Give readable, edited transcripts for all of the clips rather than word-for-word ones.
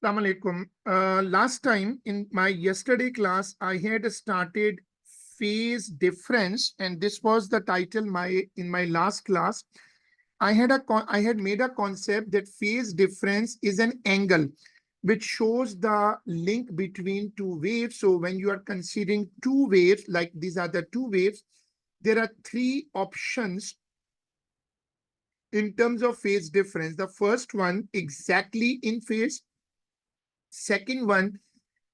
Assalamu alaikum. Last time in my yesterday class, I had started phase difference, and this was the title in my last class. I had made a concept that phase difference is an angle which shows the link between two waves. So when you are considering two waves, like these are the two waves, there are three options in terms of phase difference. The first one, exactly in phase. Second one,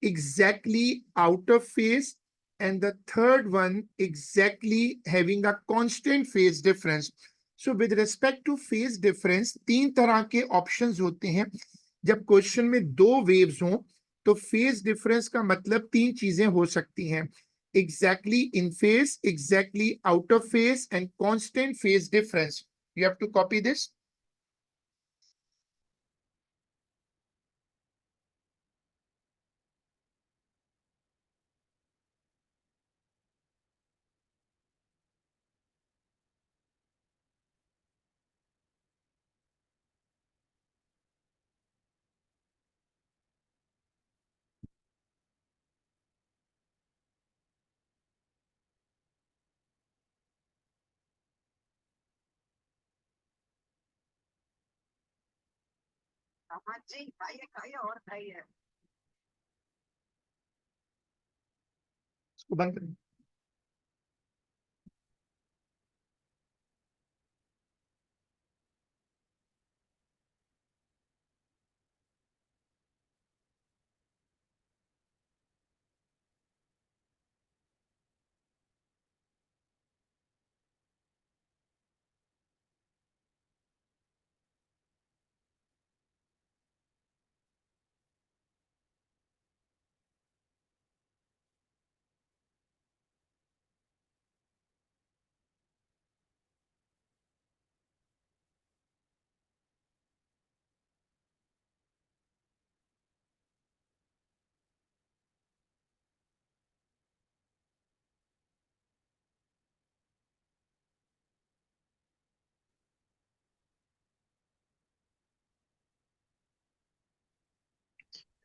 exactly out of phase, and the third one exactly having a constant phase difference. So with respect to phase difference, तीन तरह के options होते हैं. जब question में दो waves हों तो फेज डिफरेंस का मतलब तीन चीजें हो सकती हैं: exactly in phase, exactly out of phase, and constant phase difference. You have to copy this. हाँ जी, खाइए खाइए और खाइए। इसको बंद करें.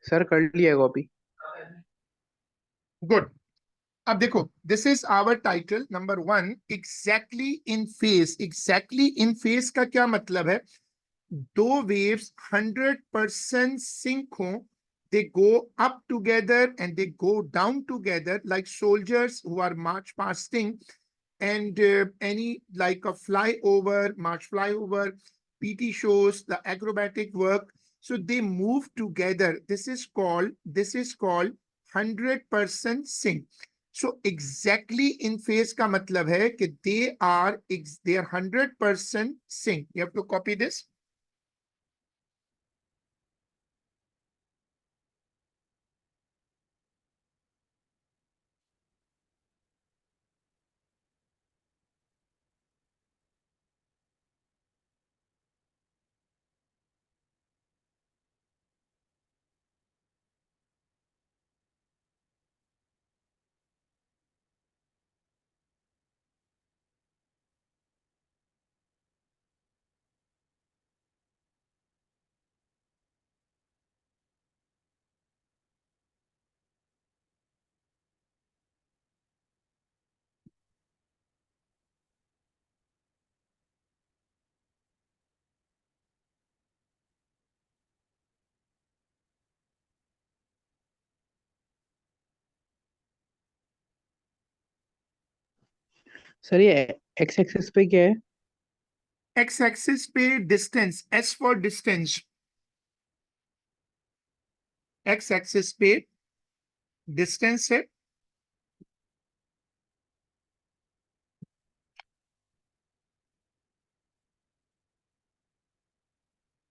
सर कर लिया कॉपी। गुड. अब देखो, this is our title number one, exactly in phase. Exactly in phase का क्या मतलब है? दो वेव्स 100% सिंक हो, they go up together and they go down together, like soldiers who are march fasting, and any like a flyover, march flyover, PT shows, the acrobatic work. So they move together. This is called 100% sync. So exactly in phase का मतलब है कि they are 100% sync. You have to copy this. Sir ये x axis पे क्या है? X axis पे distance, S for distance. X axis पे डिस्टेंस है.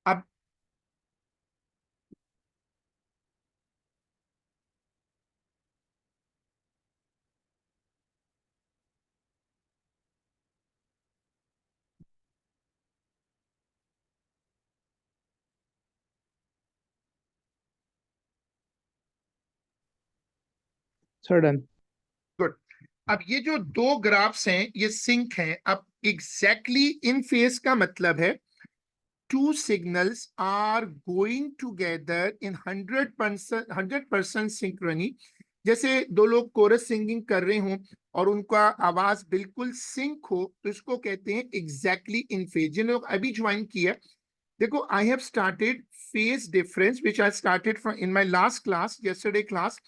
अब सर डन। गुड. अब ये जो दो ग्राफ्स हैं ये सिंक हैं. अब एग्जैक्टली इन फेस का मतलब है two signals are going together in 100% synchrony. जैसे दो लोग कोरस सिंगिंग कर रहे हों और उनका आवाज बिल्कुल सिंक हो, तो इसको कहते हैं एग्जैक्टली इन फेज। जिन लोग अभी ज्वाइन किया, देखो, I have started phase difference which I started from in my last class, yesterday class.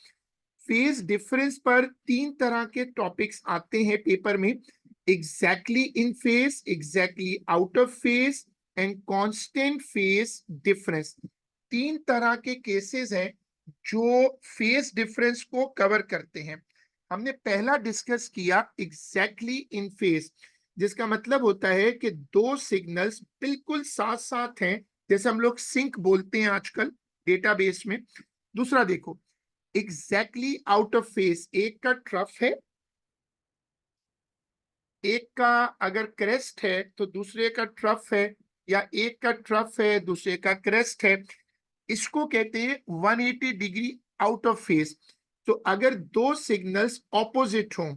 Phase difference पर तीन तरह के टॉपिक्स आते हैं पेपर में: exactly in phase, exactly out of phase and constant phase difference. तीन तरह के केसेस हैं जो फेज डिफरेंस को कवर करते हैं। हमने पहला डिस्कस किया एग्जैक्टली इन फेज, जिसका मतलब होता है कि दो सिग्नल्स बिल्कुल साथ साथ हैं, जैसे हम लोग सिंक बोलते हैं आजकल डेटाबेस में। दूसरा देखो, एग्जैक्टली आउट ऑफ फेज, एक का ट्रफ है, एक का अगर क्रेस्ट है तो दूसरे का ट्रफ है, या एक का ट्रफ है दूसरे का क्रेस्ट है, इसको कहते हैं 180 डिग्री आउट ऑफ फेज। तो अगर दो सिग्नल्स ऑपोजिट हो,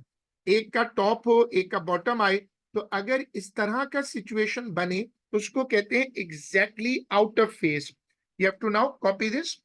एक का टॉप हो एक का बॉटम आए, तो अगर इस तरह का सिचुएशन बने तो उसको कहते हैं exactly out of phase. You have to now copy this.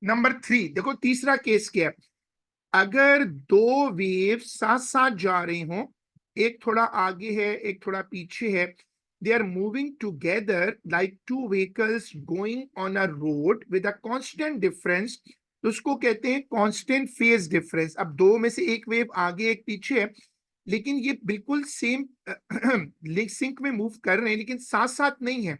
Number 3 देखो, तीसरा केस क्या है। अगर दो वेव साथ साथ जा रहे हो, एक थोड़ा आगे है एक थोड़ा पीछे है, they are moving together like two vehicles going on a road with a constant difference, तो उसको कहते हैं कांस्टेंट फेज डिफरेंस। अब दो में से एक वेव आगे एक पीछे है, लेकिन ये बिल्कुल सेम सिंक में मूव कर रहे हैं, लेकिन साथ साथ नहीं है।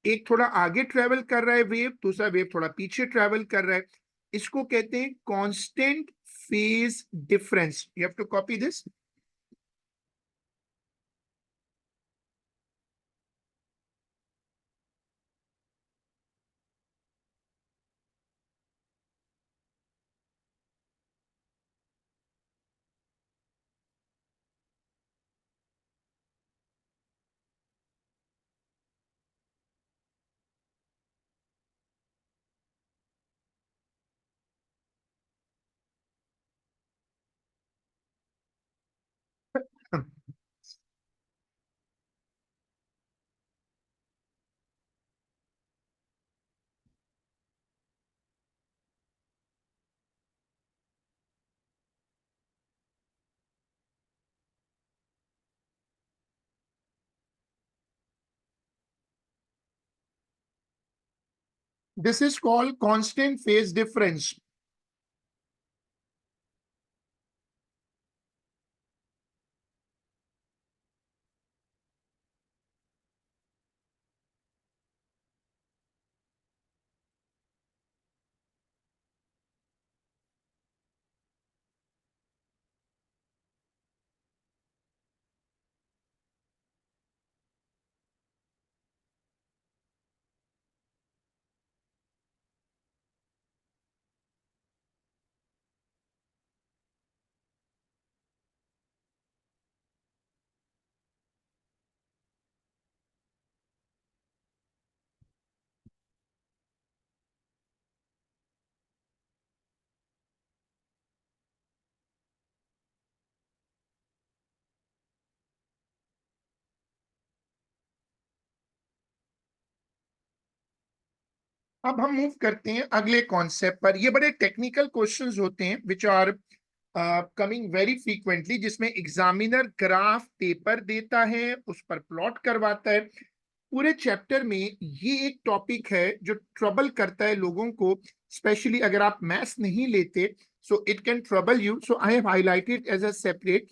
एक थोड़ा आगे ट्रेवल कर रहा है वेव, दूसरा वेव थोड़ा पीछे ट्रेवल कर रहा है, इसको कहते हैं constant phase difference. You have to copy this. This is called constant phase difference. अब हम मूव करते हैं अगले कॉन्सेप्ट पर। ये बड़े टेक्निकल क्वेश्चंस होते हैं which are coming very frequently, जिसमें एग्जामिनर ग्राफ पेपर देता है, उस पर प्लॉट करवाता है। पूरे चैप्टर में ये एक टॉपिक है जो ट्रबल करता है लोगों को, स्पेशली अगर आप मैथ्स नहीं लेते, so it can trouble you. So I have highlighted as a separate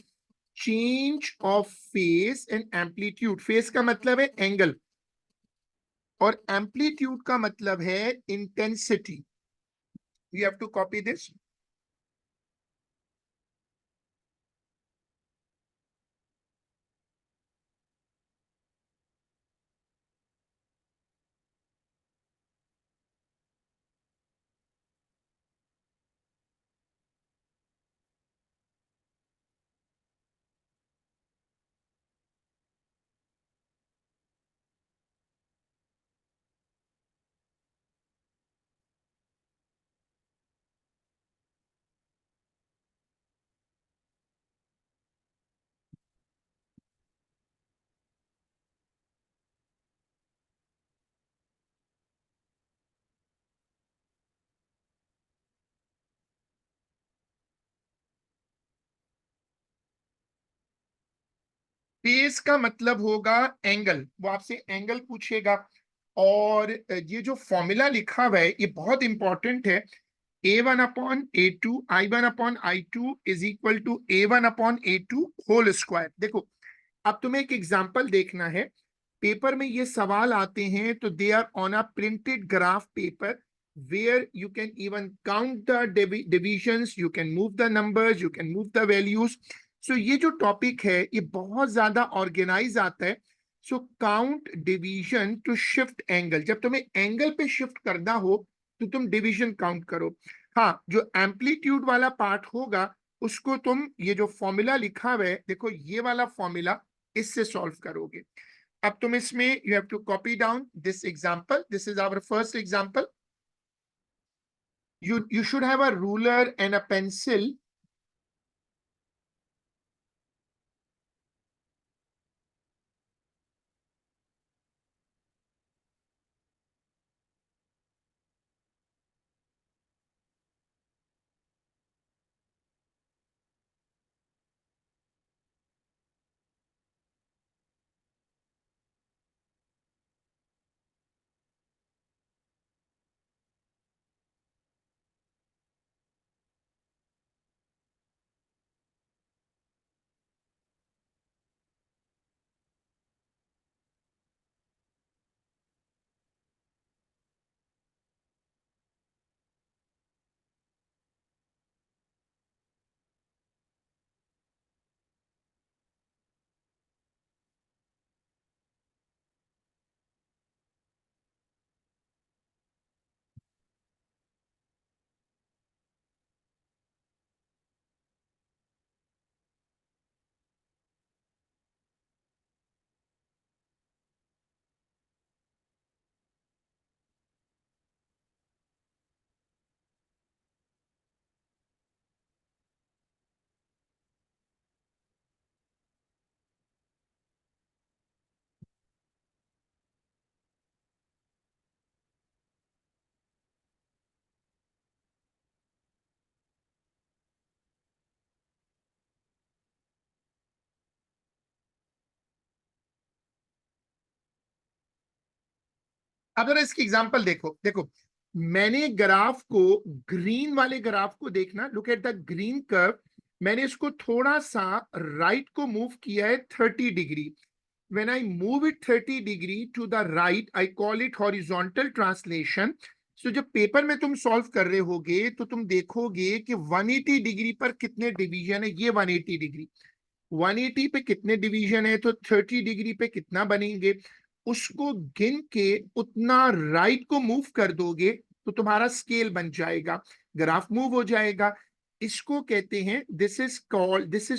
change of phase and amplitude. Phase का मतलब है एंगल और एम्पलीट्यूड का मतलब है intensity. You have to copy this. Phase का मतलब होगा एंगल, वो आपसे एंगल पूछेगा। और ये जो फॉर्मूला लिखा हुआ है ये बहुत इंपॉर्टेंट है। A1/A2 I1/I2 is equal to A1/A2 whole square. देखो, अब तुम्हें एक एग्जांपल देखना है। पेपर में ये सवाल आते हैं तो they are on a printed graph paper where you can even count the divisions, you can move the numbers, you can move the values. So ये जो टॉपिक है ये बहुत ज्यादा ऑर्गेनाइज आता है। So count division to shift angle, जब तुम्हें एंगल पे शिफ्ट करना हो तो तुम डिवीजन काउंट करो। हाँ, जो एम्पलीट्यूड वाला पार्ट होगा उसको तुम ये जो फॉर्मूला लिखा हुआ है, देखो ये वाला फॉर्मूला, इससे सॉल्व करोगे। अब तुम इसमें you have to copy down this example. This is our first example. You should have a ruler and a pencil. अब जरा इसकी एग्जांपल देखो। देखो, मैंने ग्राफ को, ग्रीन वाले ग्राफ को देखना, look at the green curve. मैंने इसको थोड़ा सा राइट को मूव किया है 30 degree. when I move it 30 degree to the right, I call it horizontal translation. So जब पेपर में तुम सॉल्व कर रहे होगे तो तुम देखोगे कि 180 डिग्री पर कितने डिवीजन है। ये 180 डिग्री, 180 पे कितने डिवीजन है तो 30 डिग्री पे कितना बनेंगे, उसको गिन के उतना राइट को मूव कर दोगे तो तुम्हारा स्केल बन जाएगा, ग्राफ मूव हो जाएगा। इसको कहते हैं, this is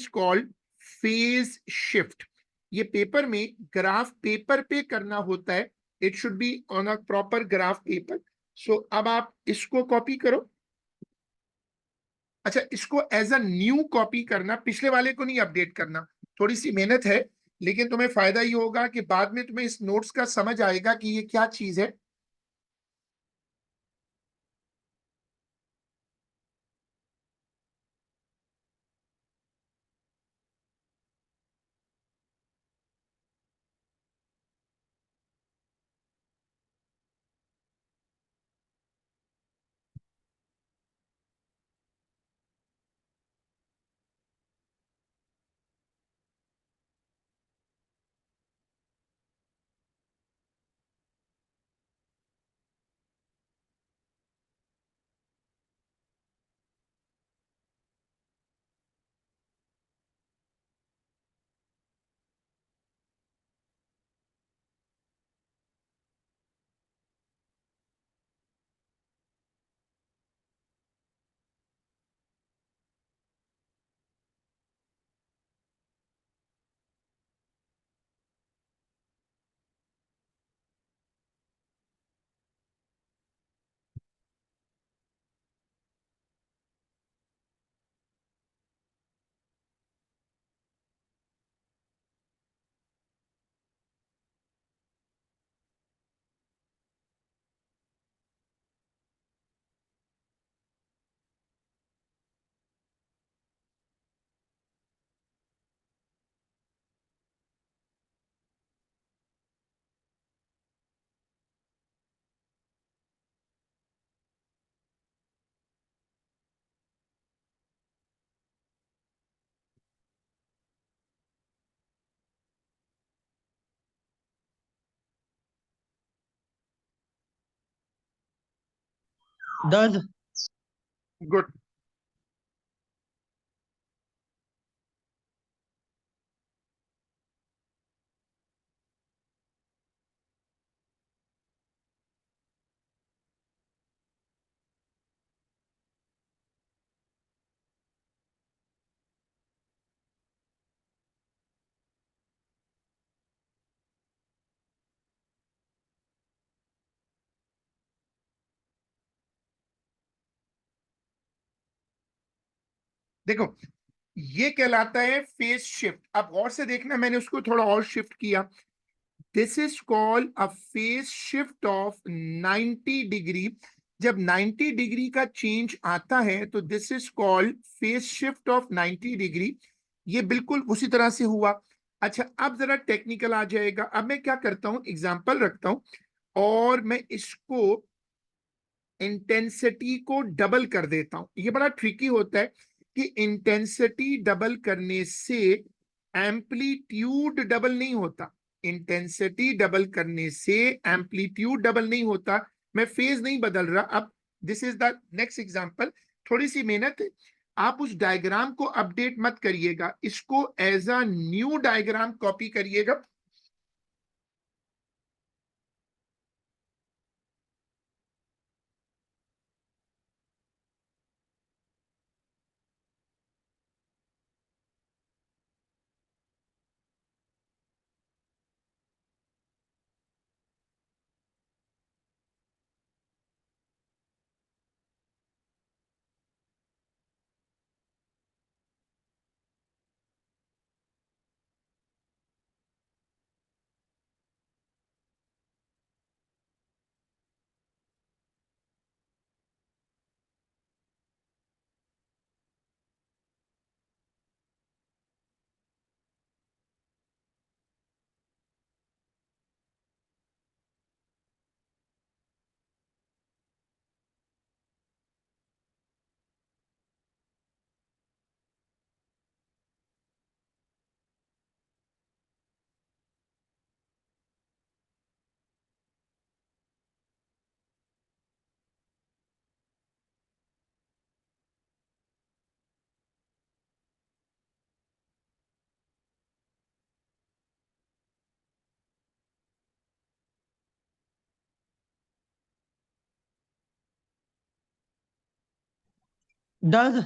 called phase shift. ये पेपर में ग्राफ पेपर पे करना होता है। It should be on a proper graph paper. So अब आप इसको कॉपी करो। अच्छा, इसको एज अ न्यू कॉपी करना, पिछले वाले को नहीं अपडेट करना। थोड़ी सी मेहनत है, लेकिन तुम्हें फायदा ये होगा कि बाद में तुम्हें इस नोट्स का समझ आएगा कि ये क्या चीज है। does, good. देखो, ये कहलाता है फेस शिफ्ट। अब गौर से देखना, मैंने उसको थोड़ा और शिफ्ट किया। This is called a phase shift of 90 degree. जब 90 डिग्री का चेंज आता है तो this is called phase shift of 90 degree. ये बिल्कुल उसी तरह से हुआ। अच्छा, अब जरा टेक्निकल आ जाएगा। अब मैं क्या करता हूं, एग्जाम्पल रखता हूं और मैं इसको इंटेंसिटी को डबल कर देता हूं। ये बड़ा ट्रिकी होता है कि इंटेंसिटी डबल करने से एम्पलीट्यूड डबल नहीं होता। इंटेंसिटी डबल करने से एम्पलीट्यूड डबल नहीं होता। मैं फेज नहीं बदल रहा। अब this is the next example. थोड़ी सी मेहनत है, आप उस डायग्राम को अपडेट मत करिएगा, इसको as a new diagram copy करिएगा। does,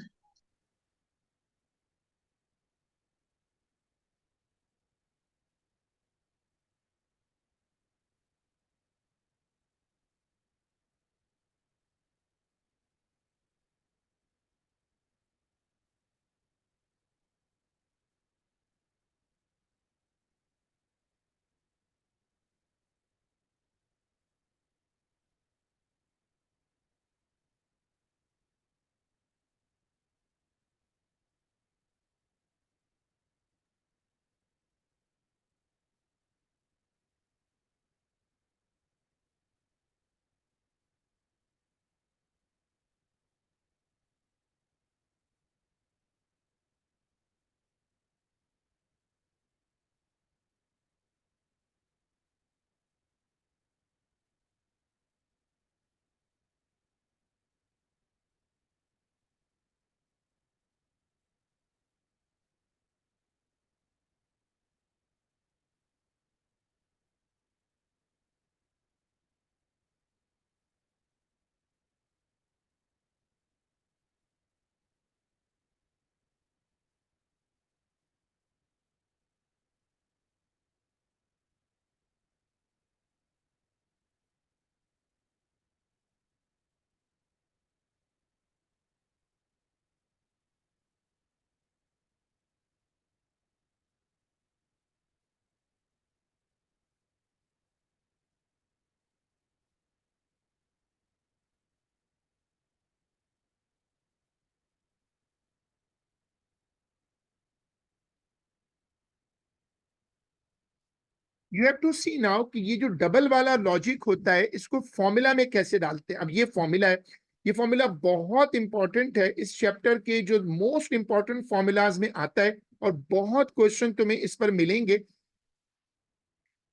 you have to see now कि ये जो डबल वाला लॉजिक होता है इसको फॉर्मूला में कैसे डालते हैं। अब ये फॉर्मूला है, ये फॉर्मूला बहुत इंपॉर्टेंट है, इस चैप्टर के जो मोस्ट इंपॉर्टेंट फॉर्मूलाज में आता है और बहुत क्वेश्चन तुम्हें इस पर मिलेंगे।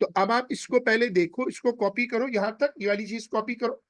तो अब आप इसको पहले देखो, इसको कॉपी करो, यहां तक ये वाली चीज कॉपी करो।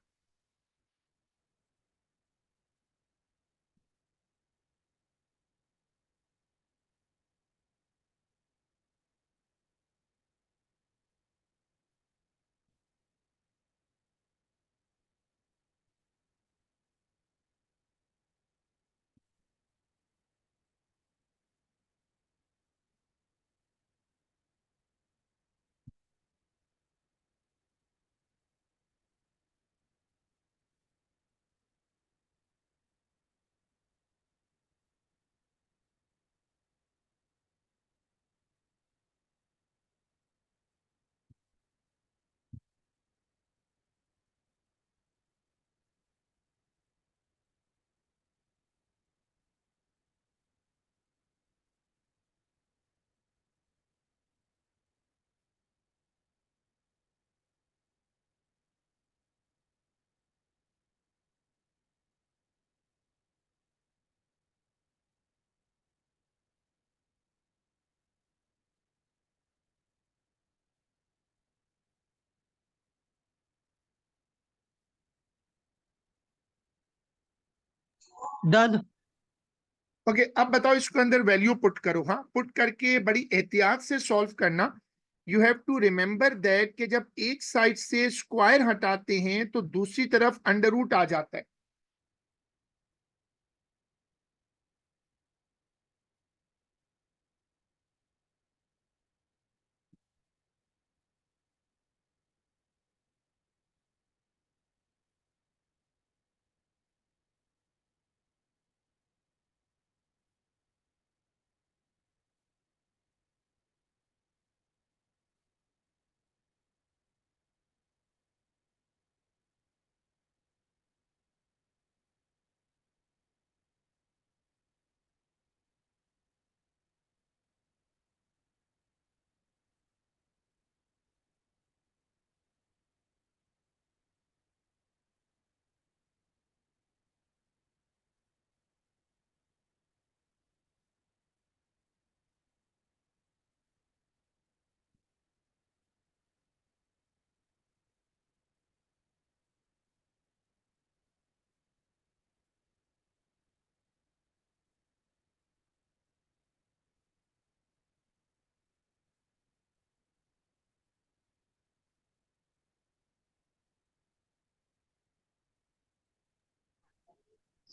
डन। ओके, अब बताओ इसको अंदर वैल्यू पुट करो। हाँ, पुट करके बड़ी एहतियात से सॉल्व करना। You have to remember that कि जब एक साइड से स्क्वायर हटाते हैं तो दूसरी तरफ अंडर रूट आ जाता है।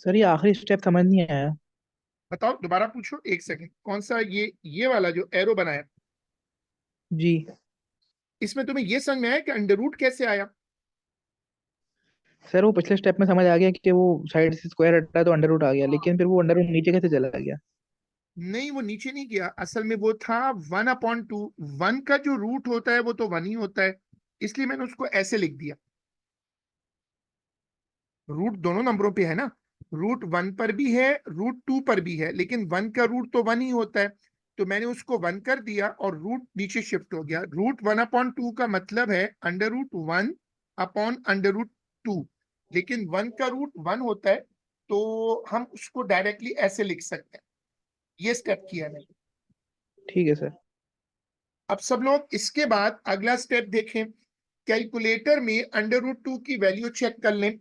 सर ये आखिरी स्टेप समझ नहीं आया। बताओ, दोबारा पूछो, एक सेकंड। कौन सा? ये वाला जो एरो बनाया, जी। इसमें तुम्हें ये समझ में आया कि अंडर रूट कैसे आया? सर वो पिछले स्टेप में समझ आ गया कि वो साइड से स्क्वायर हटा तो अंडर रूट आ गया, हाँ, लेकिन फिर वो अंडर रूट नीचे कैसे चला गया? नहीं, वो नीचे नहीं गया। असल में वो था 1/2। वन का जो रूट होता है वो तो वन ही होता है, इसलिए मैंने उसको ऐसे लिख दिया। रूट दोनों नंबरों पे है ना, रूट वन पर भी है, रूट टू पर भी है, लेकिन वन का रूट तो वन ही होता है। तो मैंने उसको वन कर दिया और रूट नीचे शिफ्ट हो गया। रूट 1/2 का मतलब है under root one upon under root two, लेकिन वन का रूट वन होता है, तो हम उसको डायरेक्टली ऐसे लिख सकते हैं। ये स्टेप किया मैंने। ठीक है सर। अब सब लोग इसके बाद अगला स्टेप देखें। कैलकुलेटर में अंडर रूट टू की वैल्यू चेक कर लें।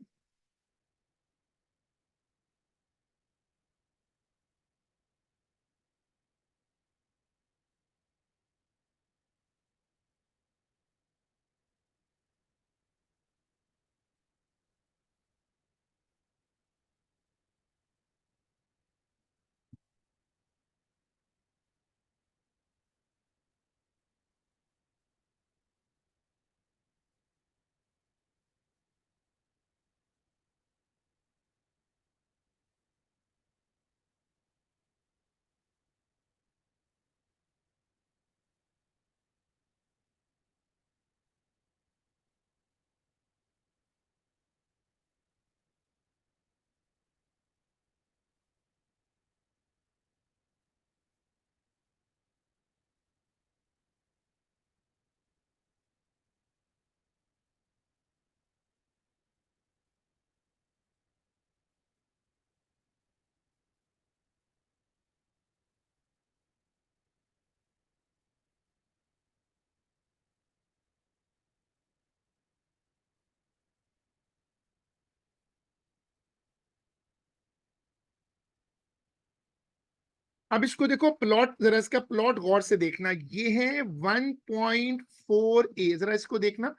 अब इसको देखो, प्लॉट, जरा इसका प्लॉट गौर से देखना। ये है 1.4 ए, जरा इसको देखना,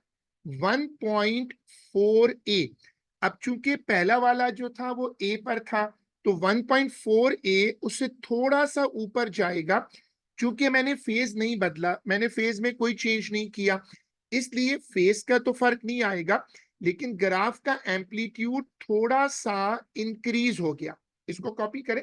1.4 ए। अब चूंकि पहला वाला जो था वो ए पर था, तो 1.4 ए उससे थोड़ा सा ऊपर जाएगा। चूंकि मैंने फेज नहीं बदला, मैंने फेज में कोई चेंज नहीं किया, इसलिए फेज का तो फर्क नहीं आएगा, लेकिन ग्राफ का एम्पलीट्यूड थोड़ा सा इंक्रीज हो गया। इसको कॉपी करें।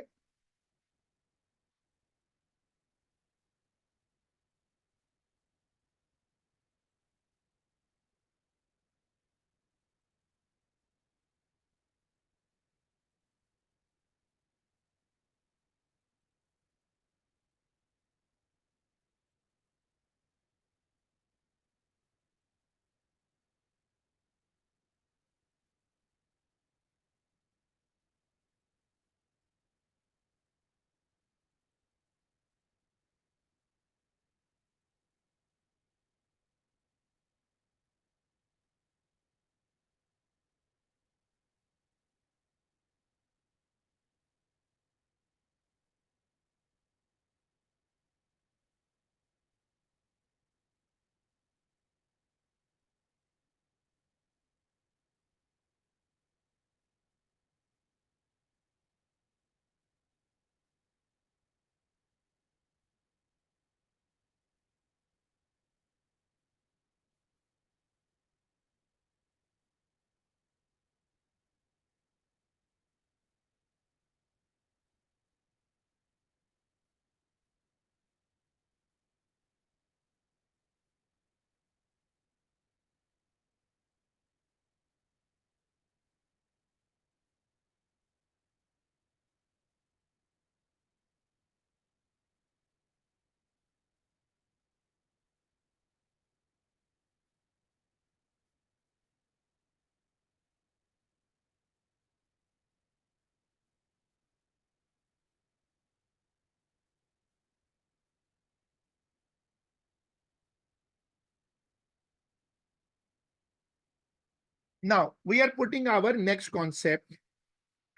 Now we are putting our next concept.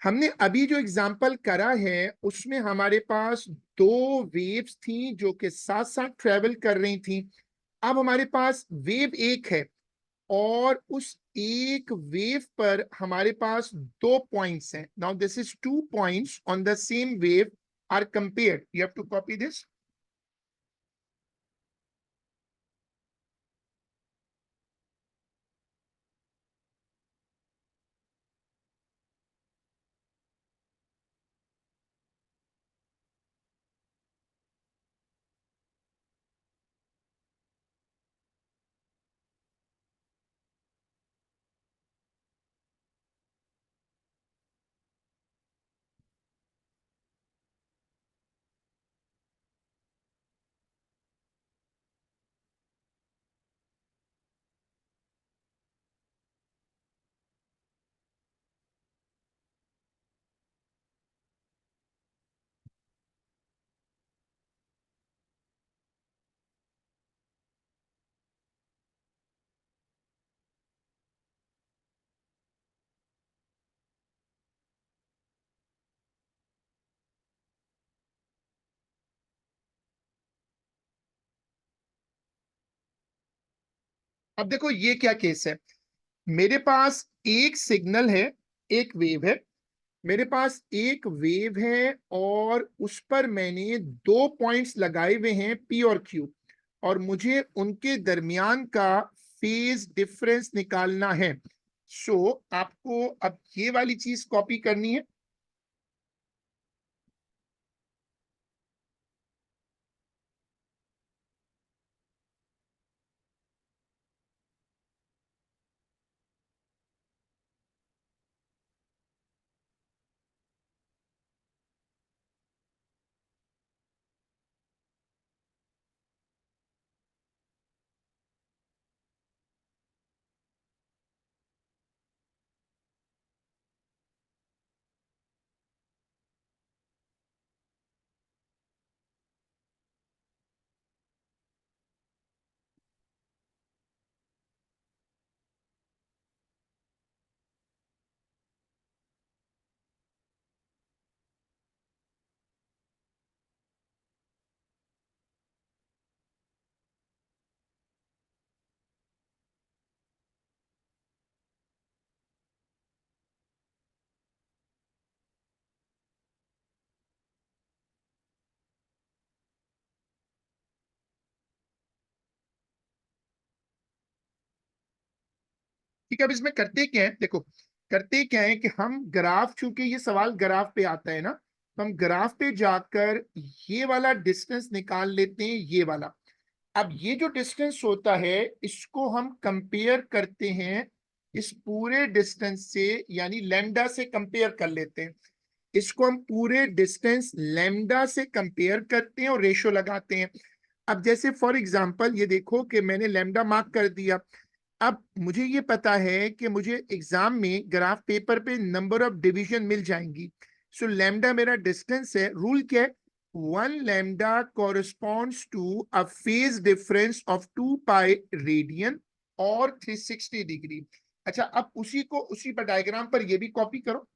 हमने अभी जो एग्जाम्पल करा है उसमें हमारे पास दो वेव्स थी जो कि साथ साथ ट्रेवल कर रही थी। अब हमारे पास वेव एक है और उस एक वेव पर हमारे पास दो पॉइंट्स हैं। Now this is two points on the same wave are compared. You have to copy this. अब देखो ये क्या केस है। मेरे पास एक सिग्नल है, एक वेव है। मेरे पास एक वेव है और उस पर मैंने दो पॉइंट्स लगाए हुए हैं पी और क्यू, और मुझे उनके दरमियान का फेज डिफरेंस निकालना है। सो आपको अब ये वाली चीज कॉपी करनी है। ठीक है, अब इसमें करते क्या है, देखो करते क्या है कि हम ग्राफ, चूंकि ये सवाल ग्राफ पे आता है ना, तो हम ग्राफ पे जाकर ये वाला डिस्टेंस निकाल लेते हैं, ये वाला। अब ये जो डिस्टेंस होता है इसको हम कंपेयर करते हैं इस पूरे डिस्टेंस से, यानी लैम्डा से कंपेयर कर लेते हैं। इसको हम पूरे डिस्टेंस लैम्डा से कंपेयर करते हैं और रेशो लगाते हैं। अब जैसे फॉर एग्जांपल ये देखो कि मैंने लैम्डा मार्क कर दिया। अब मुझे ये पता है कि मुझे एग्जाम में ग्राफ पेपर पे नंबर ऑफ डिवीजन मिल जाएंगी। सो लैम्डा मेरा डिस्टेंस है। रूल क्या है? 1 lambda corresponds to a phase difference of 2 pi radian और 360 डिग्री। अच्छा, अब उसी को उसी पर डायग्राम पर ये भी कॉपी करो।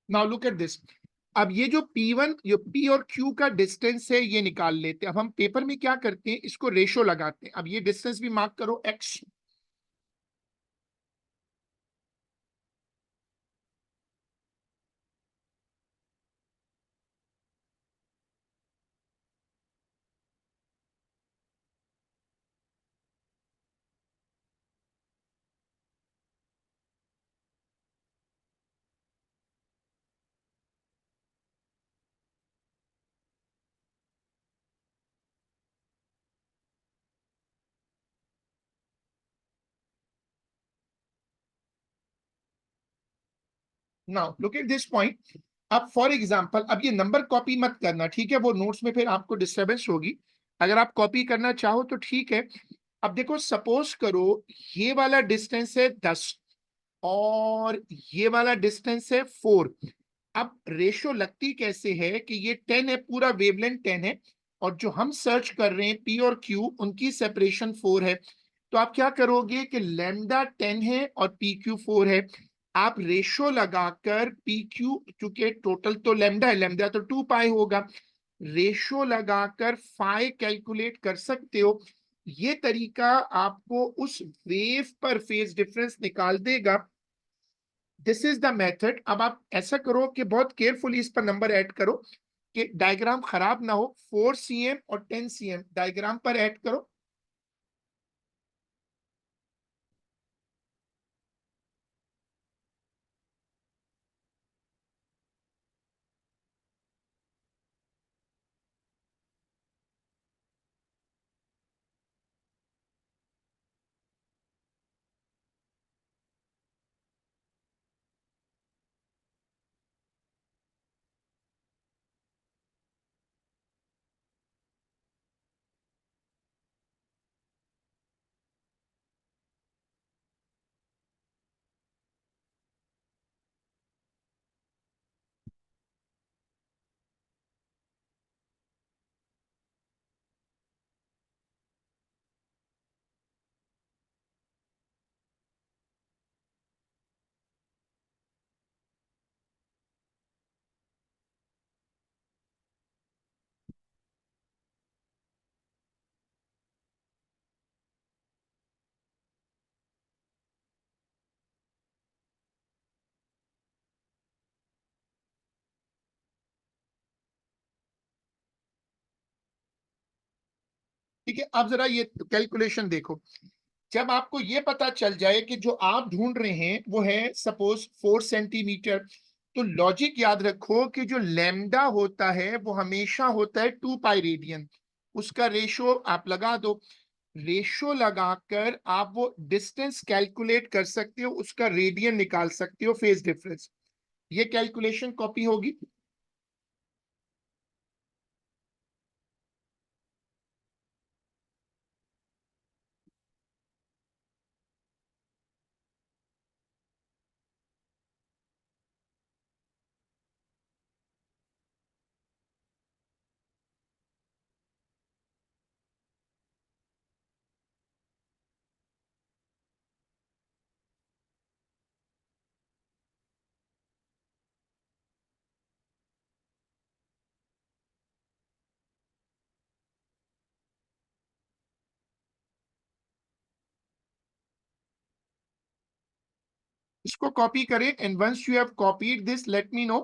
Now look at this. अब ये जो P1, ये P और Q का डिस्टेंस है, ये निकाल लेते हैं। अब हम पेपर में क्या करते हैं, इसको रेशो लगाते हैं। अब ये डिस्टेंस भी मार्क करो, x। Now look at this point. अब फॉर एग्जांपल, अब ये नंबर कॉपी मत करना, ठीक है, वो नोट्स में फिर आपको डिस्टरबेंस होगी। अगर आप कॉपी करना चाहो तो ठीक है। अब देखो, सपोज करो ये वाला डिस्टेंस है 10 और ये वाला डिस्टेंस है 4। अब रेशो लगती कैसे है कि ये 10 है, पूरा वेवलेंथ 10 है, और जो हम सर्च कर रहे हैं P और Q, उनकी सेपरेशन 4 है। तो आप क्या करोगे कि लैम्डा 10 है और PQ 4 है, आप रेशो लगाकर PQ, क्योंकि टोटल तो लैम्डा है, लैम्डा तो 2 पाई होगा, रेशो लगाकर फाई कैलकुलेट कर सकते हो। ये तरीका आपको उस वेव पर फेज डिफरेंस निकाल देगा। This is the method. अब आप ऐसा करो कि बहुत केयरफुली इस पर नंबर ऐड करो कि डायग्राम खराब ना हो। 4 cm और 10 cm डायग्राम पर ऐड करो। ठीक है, अब जरा ये कैलकुलेशन देखो। जब आपको ये पता चल जाए कि जो आप ढूंढ रहे हैं वो है सपोज 4 सेंटीमीटर, तो लॉजिक याद रखो कि जो लैम्डा होता है वो हमेशा होता है 2 पाई रेडियन। उसका रेशो आप लगा दो। रेशो लगाकर आप वो डिस्टेंस कैलकुलेट कर सकते हो, उसका रेडियन निकाल सकते हो, फेज डिफरेंस। ये कैलकुलेशन कॉपी होगी। इसको कॉपी करें, and once you have copied this let me know.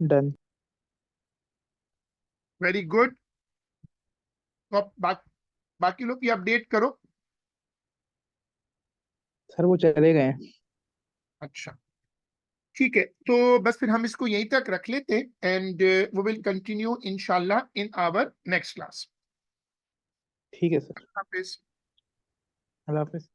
Done. Very good. बाकी लोग भी अपडेट करो। सर वो चले गए हैं। अच्छा, ठीक है, तो बस फिर हम इसको यहीं तक रख लेते हैं, एंड वी विल कंटिन्यू इंशाल्लाह इन आवर नेक्स्ट क्लास। ठीक है सर। हाफिज। अल्लाह हाफिज।